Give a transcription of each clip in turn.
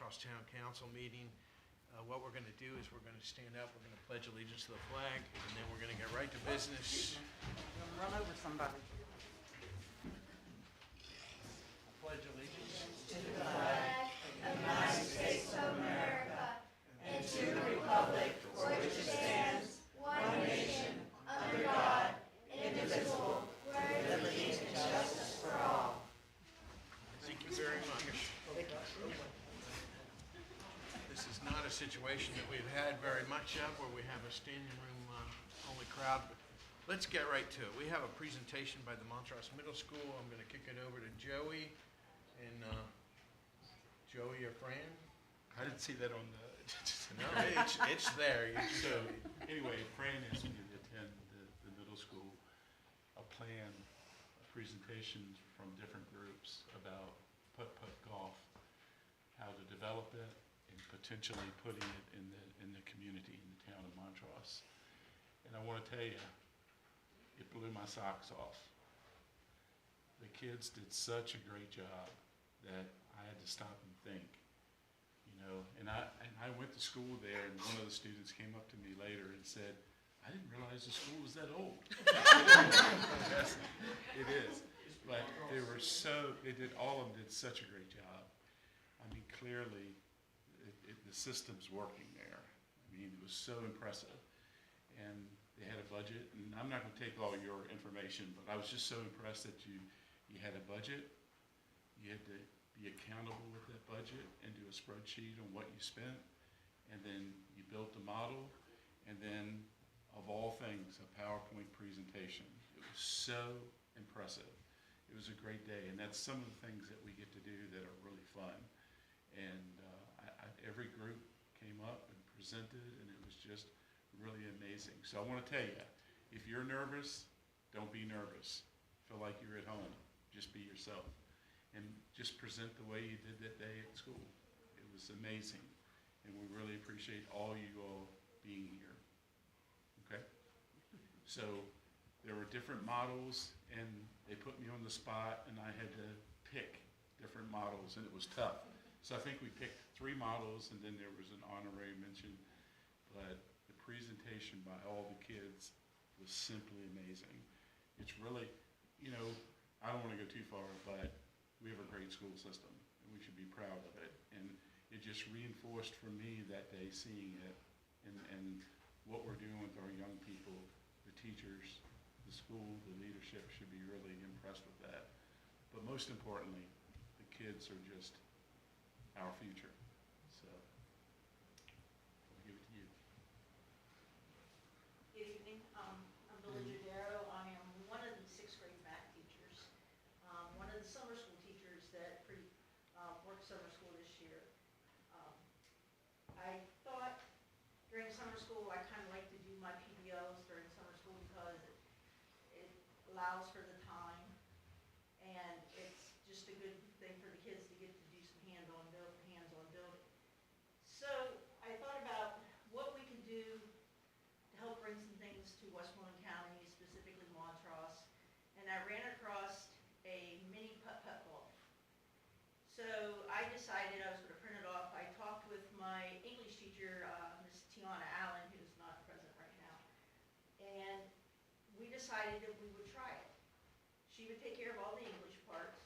Montross Town Council meeting. What we're going to do is we're going to stand up, we're going to pledge allegiance to the flag, and then we're going to get right to business. You're gonna run over somebody. Pledge allegiance. To the flag of the United States of America and to the republic for which it stands, one nation, under God, indivisible, with liberty and justice for all. Thank you very much. This is not a situation that we've had very much of, where we have a standing room only crowd, but let's get right to it. We have a presentation by the Montross Middle School. I'm going to kick it over to Joey. And Joey or Fran? I didn't see that on the. No, it's there. So anyway, Fran asked me to attend the middle school, a plan, presentations from different groups about putt-putt golf, how to develop it, and potentially putting it in the community, in the town of Montross. And I want to tell you, it blew my socks off. The kids did such a great job that I had to stop and think, you know. And I went to school there, and one of the students came up to me later and said, "I didn't realize the school was that old." Yes, it is. But all of them did such a great job. I mean, clearly, the system's working there. I mean, it was so impressive. And they had a budget, and I'm not going to take all your information, but I was just so impressed that you had a budget, you had to be accountable with that budget and do a spreadsheet on what you spent, and then you built a model, and then, of all things, a PowerPoint presentation. It was so impressive. It was a great day, and that's some of the things that we get to do that are really fun. And every group came up and presented, and it was just really amazing. So I want to tell you, if you're nervous, don't be nervous. Feel like you're at home. Just be yourself. And just present the way you did that day at school. It was amazing. And we really appreciate all you all being here. Okay? So there were different models, and they put me on the spot, and I had to pick different models, and it was tough. So I think we picked 3 models, and then there was an honorary mention. But the presentation by all the kids was simply amazing. It's really, you know, I don't want to go too far, but we have a great school system, and we should be proud of it. And it just reinforced for me that day seeing it, and what we're doing with our young people, the teachers, the school, the leadership should be really impressed with that. But most importantly, the kids are just our future. So I'll give it to you. Good evening. I'm Billy Judero. I am one of the 6th grade math teachers, one of the summer school teachers that worked summer school this year. I thought during summer school I kind of like to do my PBLs during summer school because it allows for the time, and it's just a good thing for the kids to get to do some hands-on building. So I thought about what we could do to help bring some things to Westmoreland County, specifically Montross, and I ran across a mini putt-putt golf. So I decided I was going to print it off. I talked with my English teacher, Ms. Tiana Allen, who's not present right now, and we decided that we would try it. She would take care of all the English parts,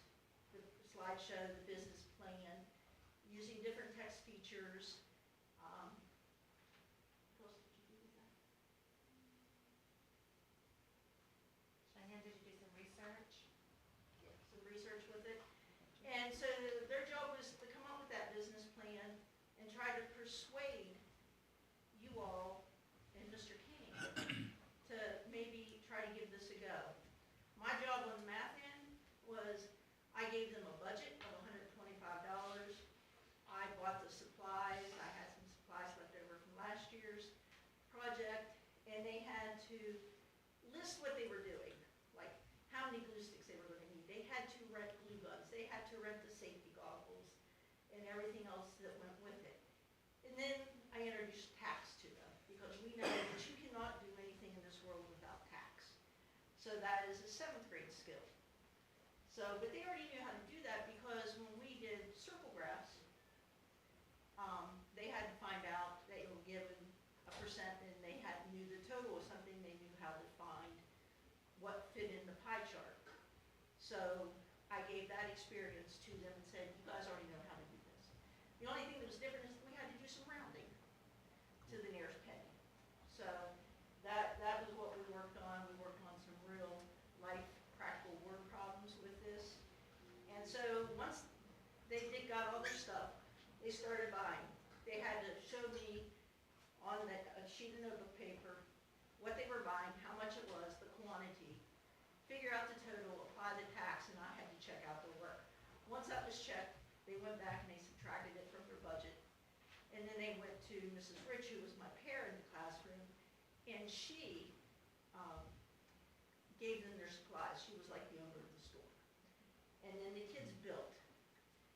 the slideshow, the business plan, using different text features. What else did you do with that? Diane, did you do some research? Yeah, some research with it. And so their job was to come up with that business plan and try to persuade you all and Mr. King to maybe try to give this a go. My job on the math end was I gave them a budget of $125. I bought the supplies. I had some supplies left over from last year's project, and they had to list what they were doing, like how many glue sticks they were going to need. They had to rent glue guns. They had to rent the safety goggles and everything else that went with it. And then I introduced tax to them, because we know that you cannot do anything in this world without tax. So that is a 7th grade skill. So, but they already knew how to do that, because when we did circle graphs, and they knew the total of something, they knew how to find what fit in the pie chart. So I gave that experience to them and said, you guys already know how to do this. The only thing that was different is we had to do some rounding to the nearest penny. So that was what we worked on. We worked on some real life practical word problems with this. And so once got all their stuff, they started buying. They had to show me on a sheet of notebook paper what they were buying, how much it was, the quantity, figure out the total, apply the tax, and I had to check out their work. Once that was checked, they went back and they subtracted it from their budget. And then they went to Mrs. Rich, who was my pair in the classroom, and she gave them their supplies. She was like the owner of the store. And then the kids built.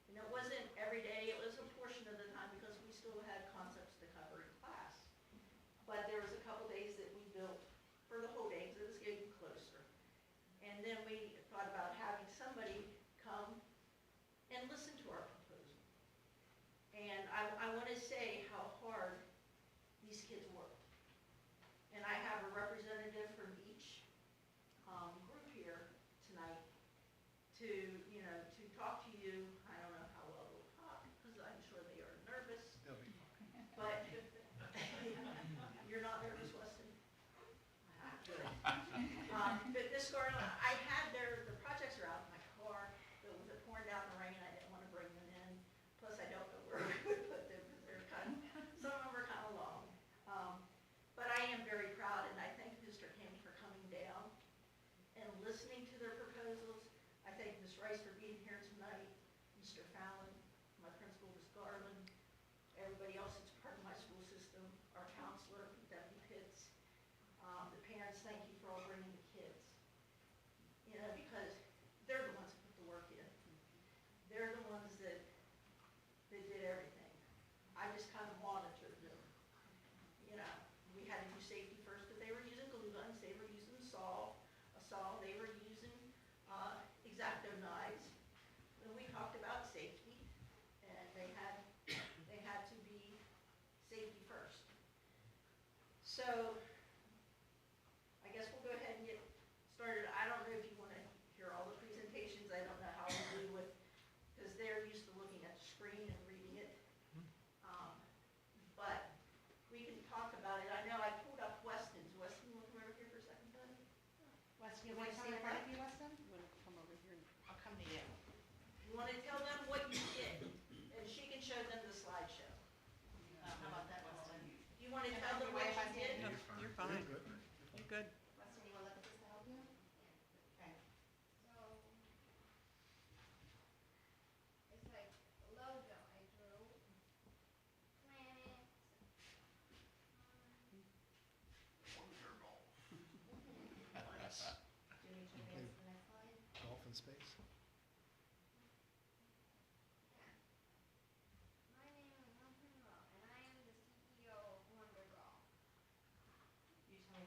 And it wasn't every day, it was a portion of the time because we still had concepts to cover in class. But there was a couple days that we built for the whole day because it was getting closer. And then we thought about having somebody come and listen to our proposal. And I want to say how hard these kids worked. And I have a representative from each group here tonight to talk to you. I don't know how well they'll talk because I'm sure they are nervous. They'll be fine. But you're not nervous, Weston? But this garden, I had the projects are out in my car, but with it pouring down the rain, I didn't want to bring them in. Plus, I don't know where we would put them because they're some of them are kind of long. But I am very proud, and I thank Mr. King for coming down and listening to their proposals. I thank Ms. Rice for being here tonight, Mr. Fallon, my principal, Ms. Garland, everybody else that's part of my school system, our counselor, Deputy Pitts, the parents, thank you for all bringing the kids. Because they're the ones that put the work in. They're the ones that did everything. I just kind of monitored them. We had to do safety first, but they were using glue guns, they were using a saw, they were using X-Acto knives. And we talked about safety, and they had to be safety first. So I guess we'll go ahead and get started. I don't know if you want to hear all the presentations. I don't know how we do with, because they're used to looking at the screen and reading it. But we can talk about it. I know I pulled up Weston's. Weston, you want to come over here for a second, buddy? Weston, you want to come in front of you, Weston? Come over here. I'll come to you. You want to tell them what you did, and she can show them the slideshow. How about that, Weston? You want to tell them what you did? You're fine. Good. You're good. Weston, you want to look at this to help you? Okay. So, it's like a logo I drew. Planets. Do you need to advance to the next slide? Golf in space. My name is Montross, and I am the CEO of Wonder Golf. You tell me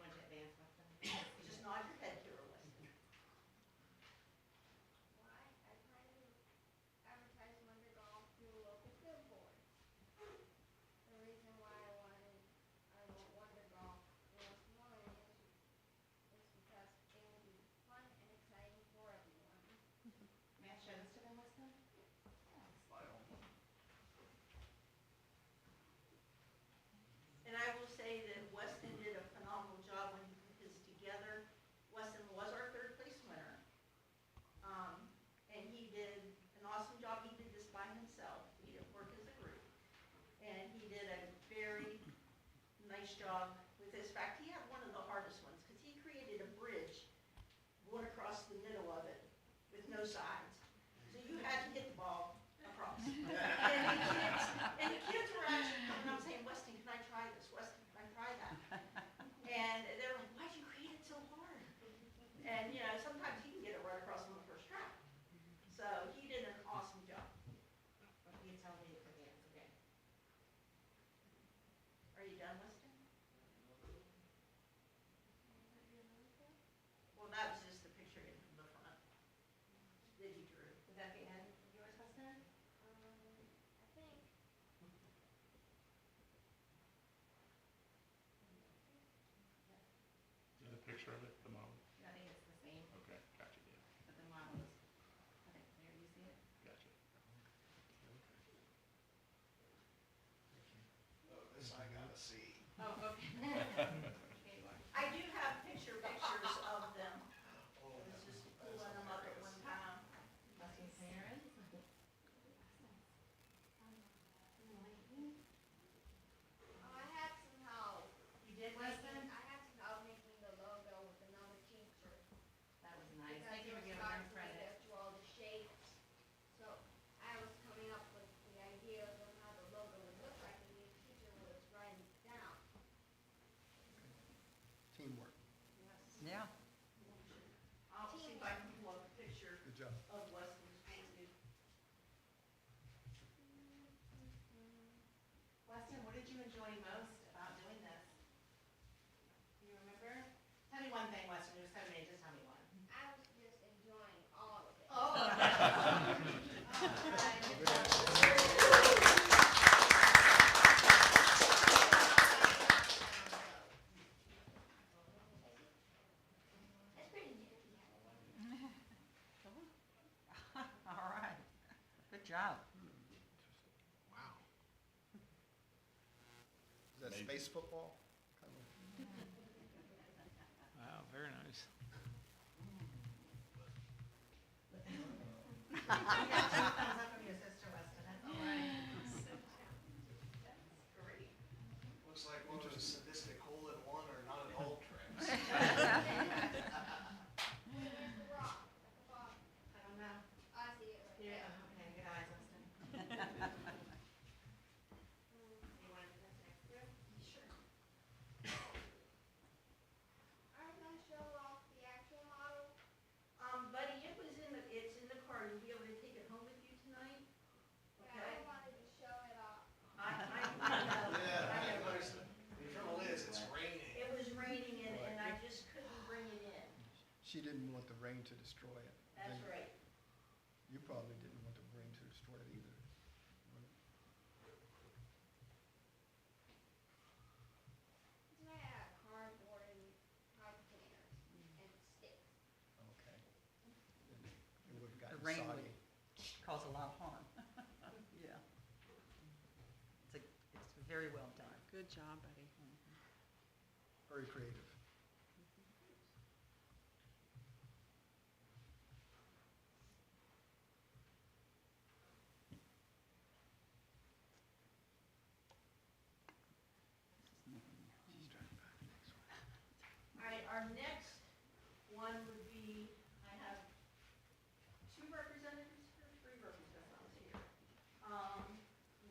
picture of it, the model? I think it's the same, Okay, gotcha, yeah, but the model is, okay, there, you see it? gotcha. Oh, this I gotta see. Oh, okay. Okay, you are. I do have pictures of them. I was just pulling them up at one time. Weston's parents. I had some help. You did, Weston? I had some help making the logo with another teacher. That was nice. Because Thank you it for was giving hard them for me credit. to draw the shapes. So I was coming up with the idea of how the logo would look like, and the teacher was writing it down. Teamwork. Yeah. I'll see if I can pull up a picture Good job. of Weston's too. Weston, what did you enjoy most about doing this? Do you remember? Tell me one thing, Weston, just tell me, just tell me one. I was just enjoying all of it. Oh. That's pretty nifty. All right. Good job. Wow. Is that Amazing. space football? Kind of. Wow, very nice. You got 2 thumbs up from your sister, Weston, that's all right. That's great. Looks like one of those sadistic hole-in-one or not at all tricks. Where's the rock at the bottom? I don't know. I see it right Yeah, there. okay, good eyes, Weston. You want to do this next year? Sure. Are you gonna show off the actual model? Buddy, it's in the car. You'll be able to take it home with you tonight? Yeah, Okay. I wanted to show it off. I know. Yeah, I know. the trouble is, it's raining. It was raining and I just couldn't bring it in. She didn't want the rain to destroy it. That's Then right. You probably didn't want the rain to destroy it either. It's made out of cardboard and pipe cleaners and sticks. Okay. It would have The gotten rain soggy. would cause a lot of harm. Yeah. It's very well done. Good job, buddy. Very creative. All right, our next one would be, I have 2 representatives here, 3 representatives here.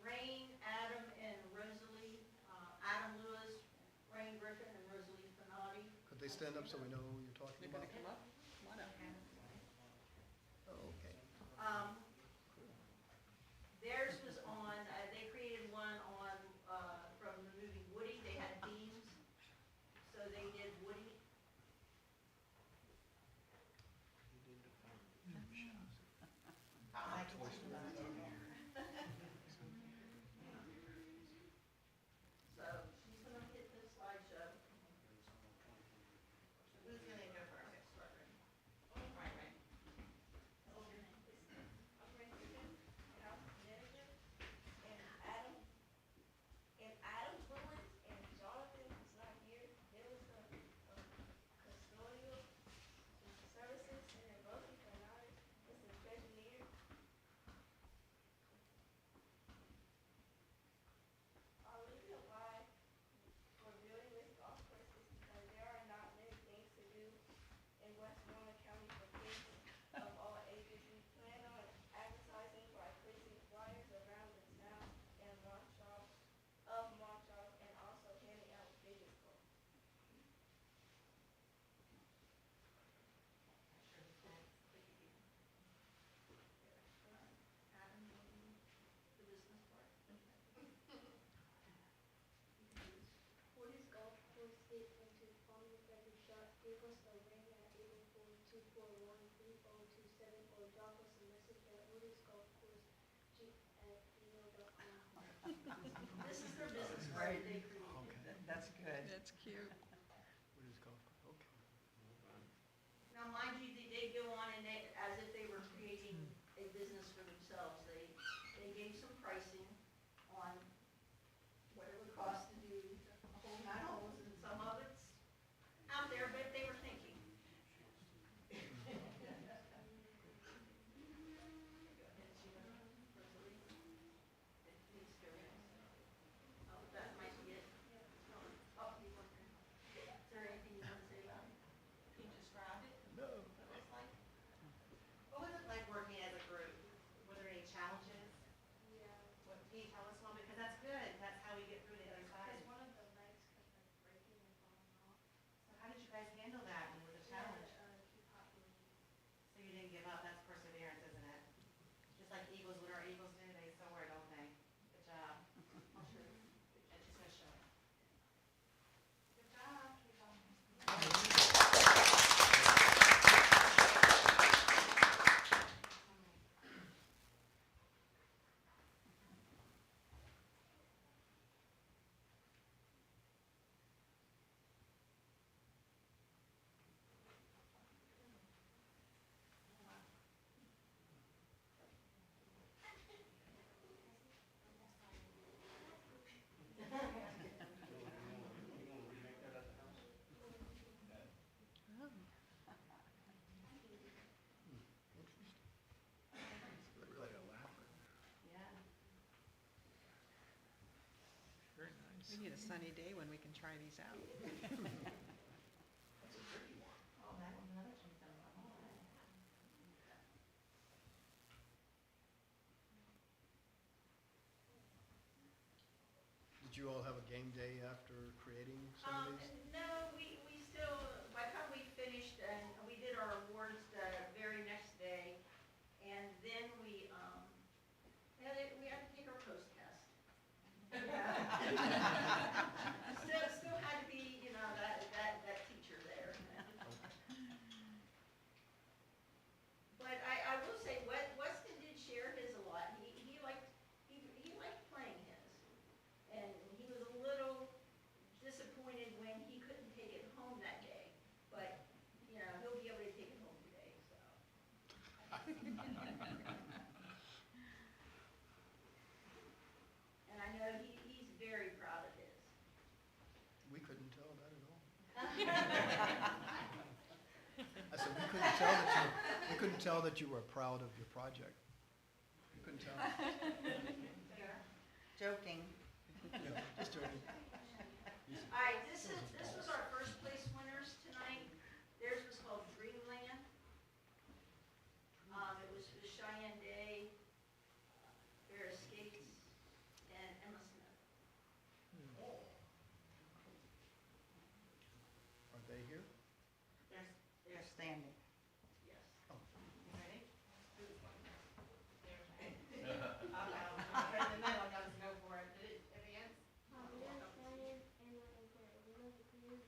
Rain, Adam, and Rosalie, Adam Lewis, Rain Griffin, and Rosalie Finati. Could they stand up so we know who you're talking They're about? gonna come up? Come on up. Oh, okay. Theirs was on, they created one on, from the movie Woody, they had themes, so they did Woody. I like to watch them. So she's gonna hit the slideshow. Who's gonna go first? Right, right. What's your name? I'm Francis, house manager, and Adam Willis and Jonathan is not here. They was the custodial services, and then Rosie Fernandez is the treasurer. Our reason why we're building this golf course is because there are not many things to do in Westmoreland County for kids of all ages. We plan on advertising by placing flyers around the town and Montross, and also handing out business cards. Adam, the business part. Woody's golf course hit into Palm every shot. Give us a ring at 804-241-3027 or drop us a message at Woody's Golf Course @gmail.com. This is their business card that they created. Okay. That's good. That's cute. What is golf? Okay. We need a sunny day when we can try these out. That's a tricky one. Oh, that was another thing. Did you all have a game day after creating some of these? No, we still, by the time we finished, and we did our awards the very next day, and then we had to take our post test. Still had to be, that teacher there. But I will say, Weston did share his a lot. He liked playing his. And he was a little disappointed when he couldn't take it home that day. But, he'll be able to take it home today, so. And I know he's very proud of his. We couldn't tell that at all. I said, we couldn't tell that you were proud of your project. We couldn't tell. Joking. Yeah, just joking. All right, this was our first place winners tonight. Theirs was called Dreamland. It was Cheyenne Day, Vera Skates, and Emma Smith. Are they here? They're standing. Yes. You ready? Okay, the middle, y'all just go for it. Did it advance? Yes, Ryan, and my grandma, we love the cleaners,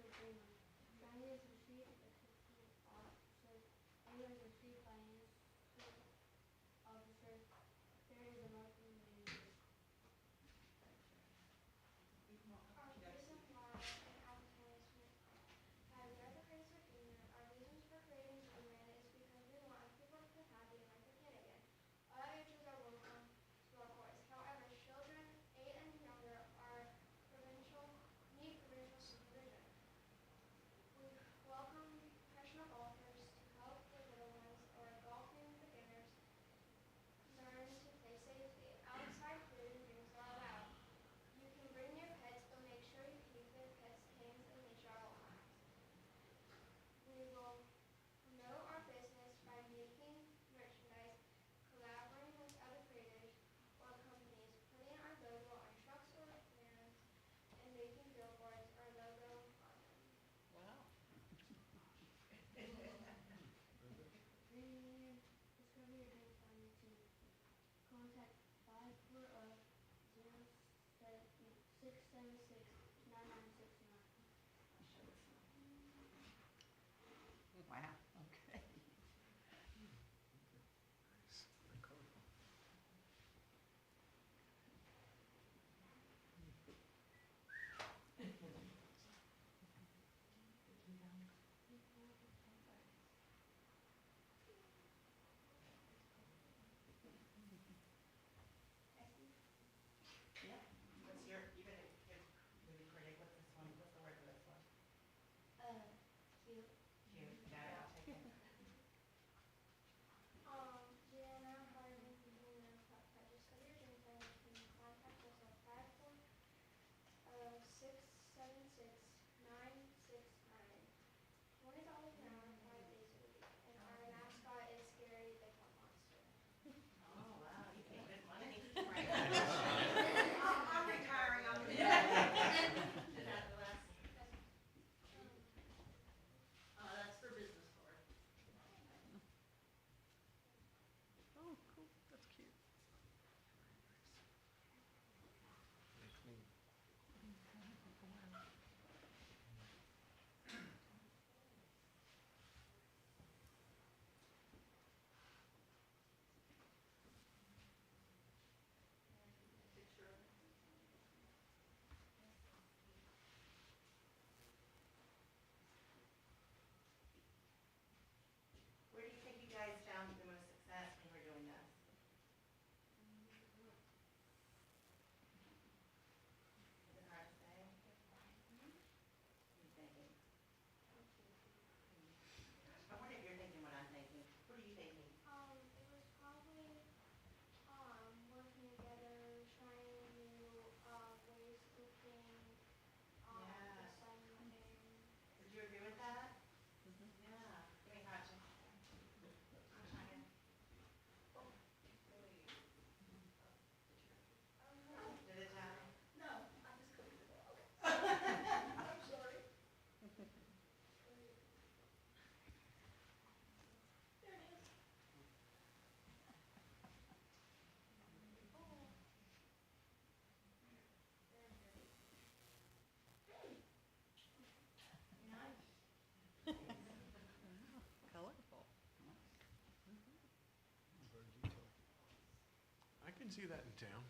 can see that in town.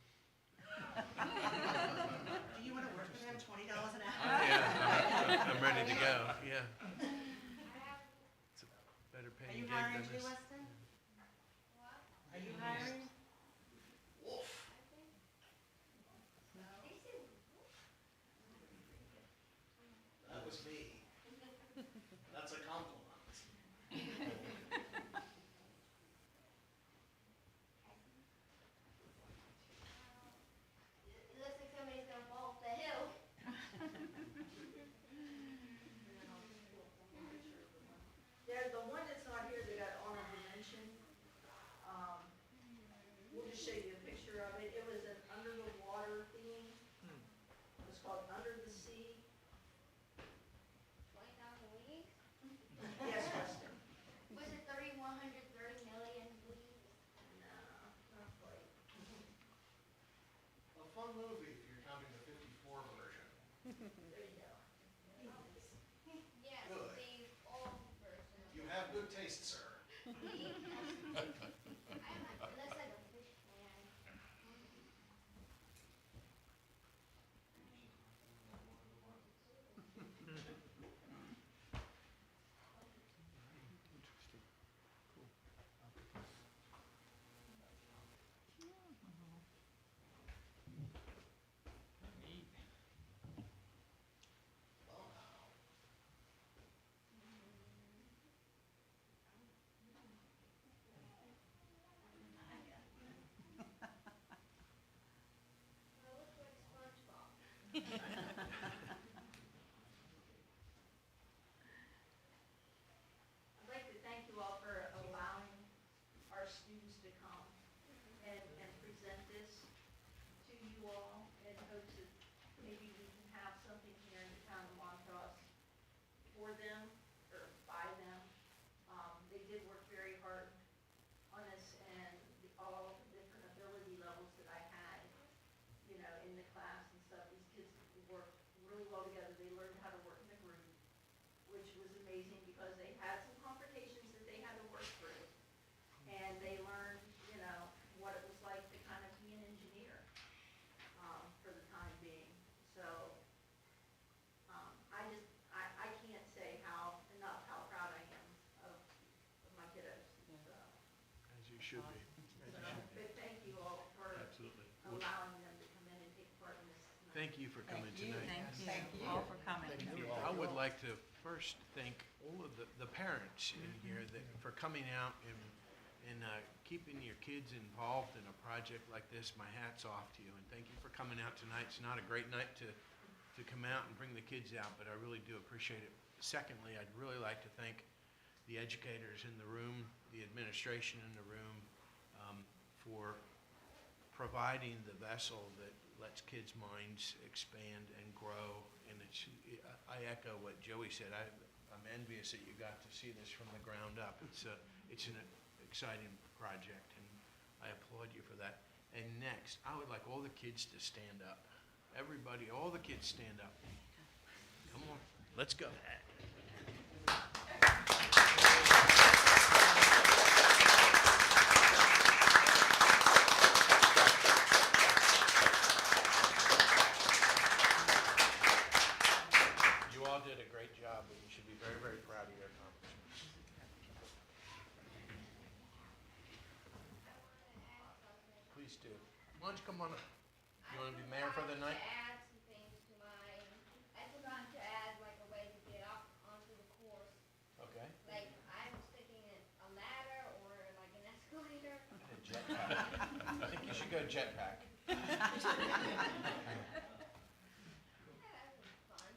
Do you want to work for them, $20 an hour? Yeah, I'm ready to go, yeah. It's a better Are paying you gig hiring than too, this. Weston? Are you hiring? That was me. That's a compliment. It looks like somebody's gonna fall off the hill. There, the one that's not here, that got honorable mention, we'll just show you a picture of it. It was an under the water theme. It was called Under the Sea. 20,000 leagues? Yes, Weston. Was it 330 million leagues? No, not quite. A fun movie if you're counting the 54 version. There you go. Yes, Good. the old version. You have good taste, sir. It looks like a fish man. Interesting. Cool. Well, now. It looks like SpongeBob. I'd like to thank you all for allowing our students to come and present this to you all, and hope that maybe we can have something here in the town of Montross for them, or by them. They did work very hard on this, and all the different ability levels that I had, you know, in the class and stuff, these kids worked really well together. They learned how to work in a group, which was amazing, because they had some confrontations that they had to work through. And they learned, you know, what it was like to kind of be an engineer, for the time being. So, I can't say how proud I am of my kiddos, so. As you should be, as you should be, But thank you all for absolutely. allowing them to come in and take part in this. Thank you for coming tonight. Thank you all for coming. Thank you. I would like to first thank all of the parents in here that, for coming out and keeping your kids involved in a project like this. My hat's off to you, and thank you for coming out tonight. It's not a great night to come out and bring the kids out, but I really do appreciate it. Secondly, I'd really like to thank the educators in the room, the administration in the room, for providing the vessel that lets kids' minds expand and grow. And I echo what Joey said. I'm envious that you got to see this from the ground up. It's an exciting project, and I applaud you for that. And next, I would like all the kids to stand up. Everybody, all the kids stand up. Come on, let's go. You all did a great job, and you should be very, very proud of your accomplishments. Please do. Why don't you come on up? You want to be mayor for the night? I forgot to add some things to I forgot to add like a way to get up onto the course. Okay. Like I was thinking a ladder or like an escalator. A jetpack. I think you should go jetpack. Yeah, that was fun.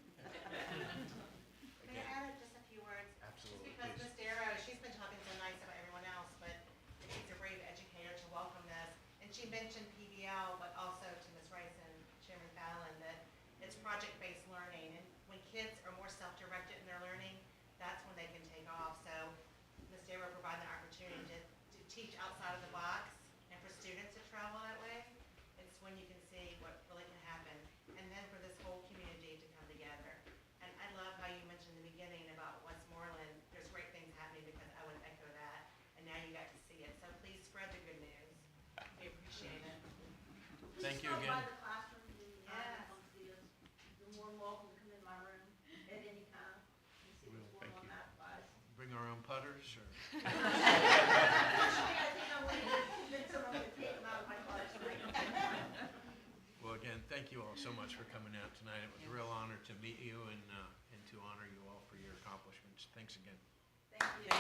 May I add just a few words? Absolutely, Just because please. Ms. Darrow, she's been talking so nice about everyone else, but she's a brave educator to welcome this. And she mentioned PBL, but also to Ms. Rice and Chairman Thad thank you Just again. stop by the classroom and come see us. You're more than welcome to come in my room at any time and see what's going on math-wise. Bring our own putters, or? Actually, I think I'm going to convince someone to take them out of my car tonight. Well, again, thank you all so much for coming out tonight. It was a real honor to meet you and to honor you all for your accomplishments. Thanks again. Thank you.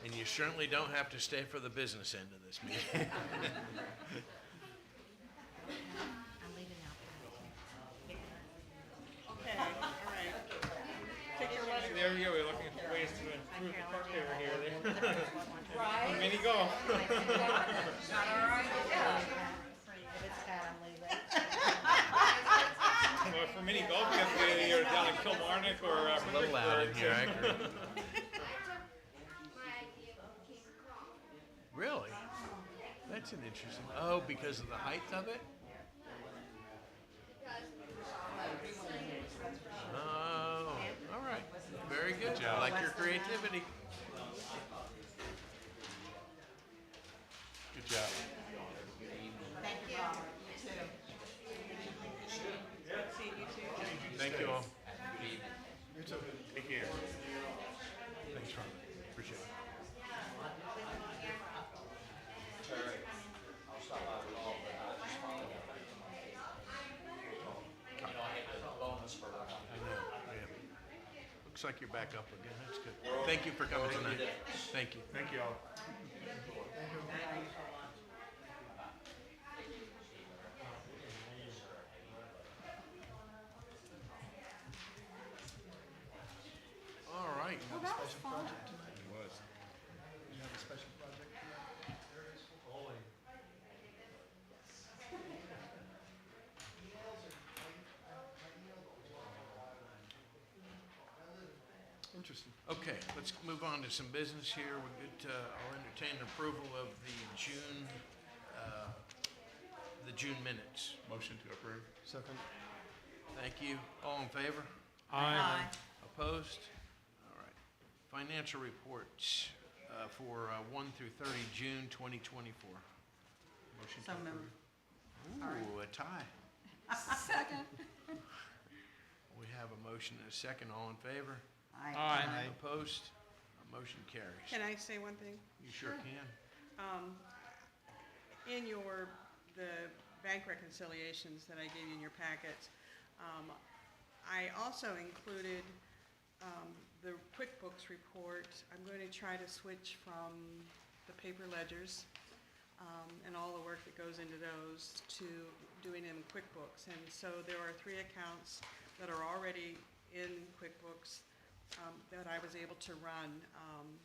And you certainly don't have to stay for the business end of this meeting. I'm leaving now. Okay, all right. Take your leisure. There we go, we're looking for ways to improve the park over here. Right? Mini golf. Not our idea. If it's bad, I'm leaving. Well, for mini golf, you have to get either down in Kilmarnock or It's a little loud in here, I agree. My idea became a crawl. Really? That's an interesting, oh, because of the height of it? Oh, all right. Very good. I like your creativity. Good job. Thank you, Robert. You too. See you too. Thank you all. You too. Take care. Thanks, Ron. Appreciate it. I know, yeah. Looks like you're back up again. That's good. Thank you for coming tonight. Thank you. Thank you all. All right. Special project tonight. It was. You have a special project tonight? Interesting. Okay, let's move on to some business here. We're good to, I'll entertain approval of the June minutes. Motion to approve. Second. Thank you. All in favor? Aye. Opposed? All right. Financial reports for 1 through 30 June 2024. Motion So to approve. moved. Ooh, a tie. Second. We have a motion and a second. All in favor? Aye. Opposed? Motion carries. Can I say one thing? You sure can. In the bank reconciliations that I gave you in your packets, I also included the QuickBooks report. I'm going to try to switch from the paper ledgers and all the work that goes into those to doing them in QuickBooks. And so there are 3 accounts that are already in QuickBooks that I was able to run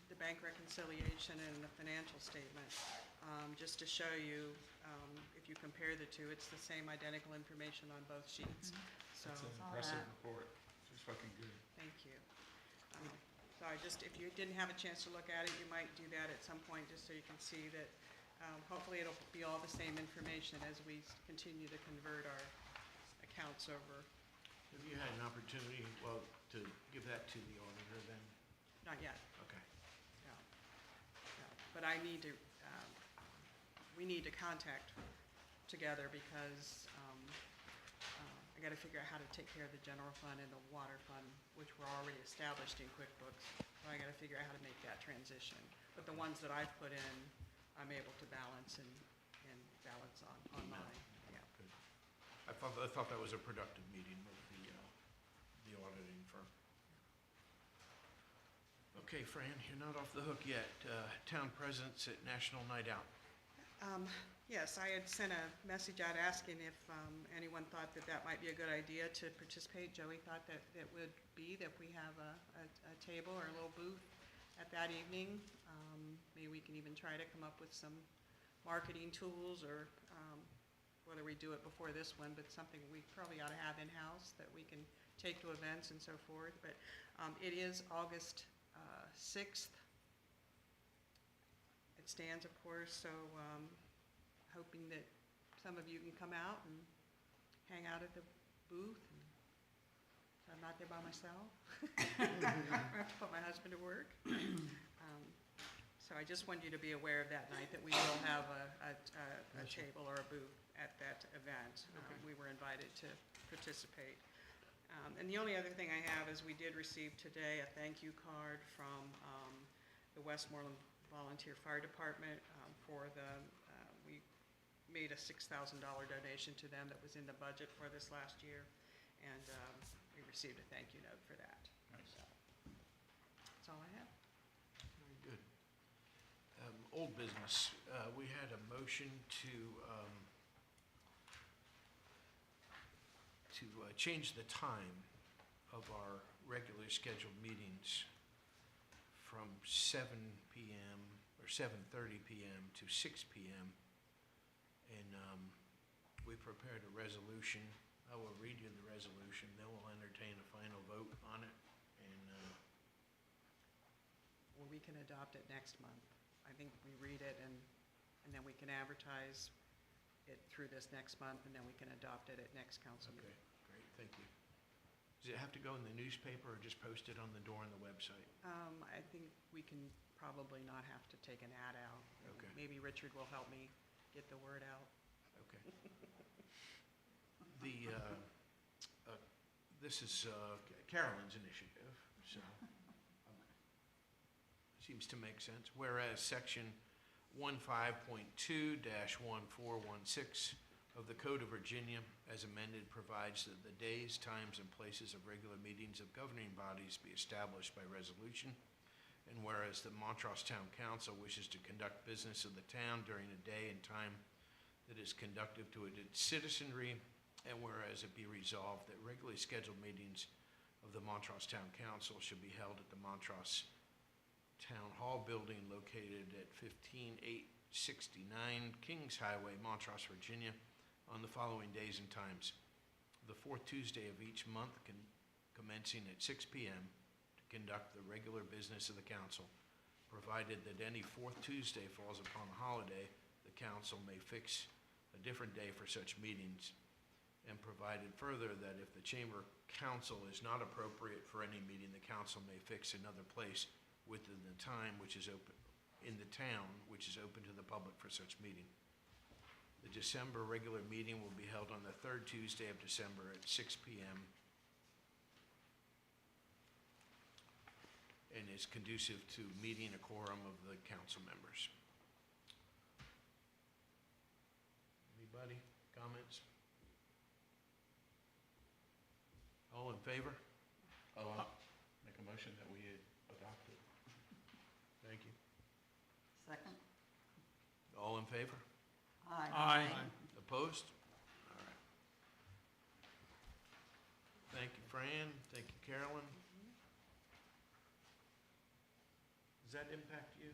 the bank reconciliation and the financial statement. Just to show you, if you compare the two, it's the same identical information on both sheets. So, That's an impressive report. It's fucking good. thank you. So if you didn't have a chance to look at it, you might do that at some point, just so you can see that, hopefully it'll be all the same information as we continue to convert our accounts over. Have you had an opportunity, well, to give that to the auditor then? Not yet. Okay. No. No. But I need to, we need to contact together because I gotta figure out how to take care of the general fund and the water fund, which were already established in QuickBooks. So I gotta figure out how to make that transition. But the ones that I've put in, I'm able to balance and balance online, yeah. Good. I thought that was a productive meeting with the auditing firm. Okay, Fran, you're not off the hook yet. Town presence at National Night Out. Yes, I had sent a message out asking if anyone thought that that might be a good idea to participate. Joey thought that it would be, that we have a table or a little booth at that evening. Maybe we can even try to come up with some marketing tools, or whether we do it before this one, but something we probably ought to have in-house that we can take to events and so forth. But it is August 6th. It stands, of course, so hoping that some of you can come out and hang out at the booth. So I'm not there by myself. I have to put my husband to work. So I just want you to be aware of that night, that we will have a table or a booth at that event. We were invited to participate. And the only other thing I have is we did receive today a thank you card from the Westmoreland Volunteer Fire Department for we made a $6,000 donation to them that was in the budget for this last year, and we received a thank you note for that. Nice. So, that's all I have. Very good. Old business, we had a motion to change the time of our regularly scheduled meetings from 7 p.m. or 7:30 p.m. to 6 p.m. And we prepared a resolution. I will read you the resolution, then we'll entertain a final vote on it. And Or we can adopt it next month. I think we read it and then we can advertise it through this next month, and then we can adopt it at next council okay, meeting. great, thank you. Does it have to go in the newspaper or just post it on the door on the website? I think we can probably not have to take an ad out. Okay. Maybe Richard will help me get the word out. Okay. This is Carolyn's initiative, so seems to make sense. Whereas Section 15.2-1416 of the Code of Virginia, as amended, provides that the days, times, and places of regular meetings of governing bodies be established by resolution. And whereas the Montross Town Council wishes to conduct business of the town during a day and time that is conducive to its citizenry, and whereas it be resolved that regularly scheduled meetings of the Montross Town Council should be held at the Montross Town Hall building located at 15869 Kings Highway, Montross, Virginia, on the following days and times: the fourth Tuesday of each month, commencing at 6 p.m. to conduct the regular business of the council. Provided that any fourth Tuesday falls upon a holiday, the council may fix a different day for such meetings. And provided further that if the chamber council is not appropriate for any meeting, the council may fix another place within the time which is open in the town, which is open to the public for such meeting. The December regular meeting will be held on the third Tuesday of December at 6 p.m. and is conducive to meeting a quorum of the council members. Anybody? Comments? All in favor? I'll make a motion that we adopt it. Thank you. Second? All in favor? Aye. Opposed? All right. Thank you, Fran. Thank you, Carolyn. Does that impact you?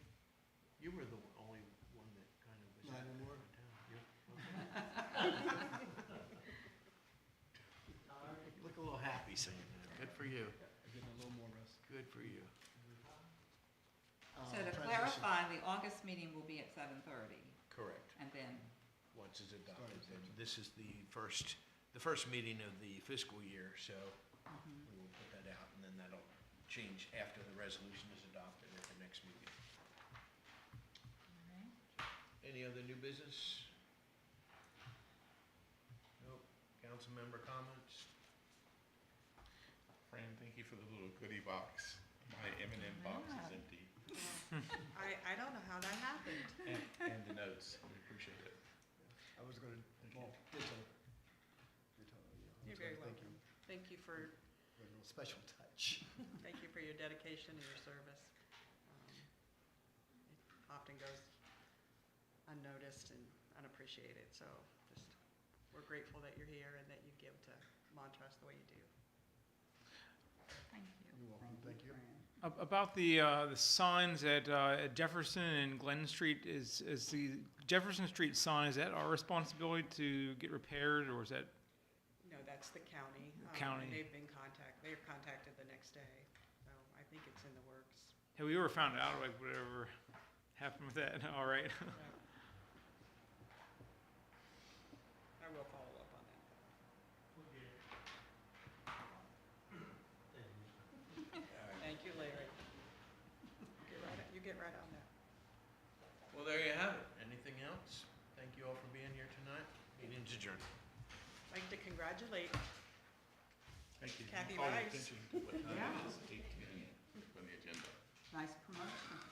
You were the only one that kind of was. Not anymore. in town. Look a little happy saying that. Good for you. I'm getting a little more rest. Good for you. So to Transition. clarify, the August meeting will be at 7:30, Correct. and then, Once it's adopted, then this is the first meeting of the fiscal year, so we will put that out, and then that'll change after the resolution is adopted at the next meeting. Any other new business? Nope. Council member comments? Fran, thank you for the little goodie box. My M&M box is Yeah. empty. I don't know how that happened. And the notes, we appreciate it. I was gonna, Thank well, you. ditto. You're very Thank welcome. you. Thank you for For a little special touch. Thank you for your dedication and your service. It often goes unnoticed and unappreciated, so just, we're grateful that you're here and that you give to Montross the way you do. thank you. You're welcome. Thank you. Fran. About the signs at Jefferson and Glen Street, is the Jefferson Street sign, is that our responsibility to get repaired, or is that? No, that's the county. County. They've contacted the next day, so I think it's in the works. Have we ever found out, like, whatever happened with that? All right. So, I will follow up on that. Thank you, Larry. You get right on that. all for being here tonight. Meeting's adjourned. I'd like to congratulate Thank you. Kathy Call your Rice. attention to what time Yeah. it is, 8:10 on the agenda. Nice promotion.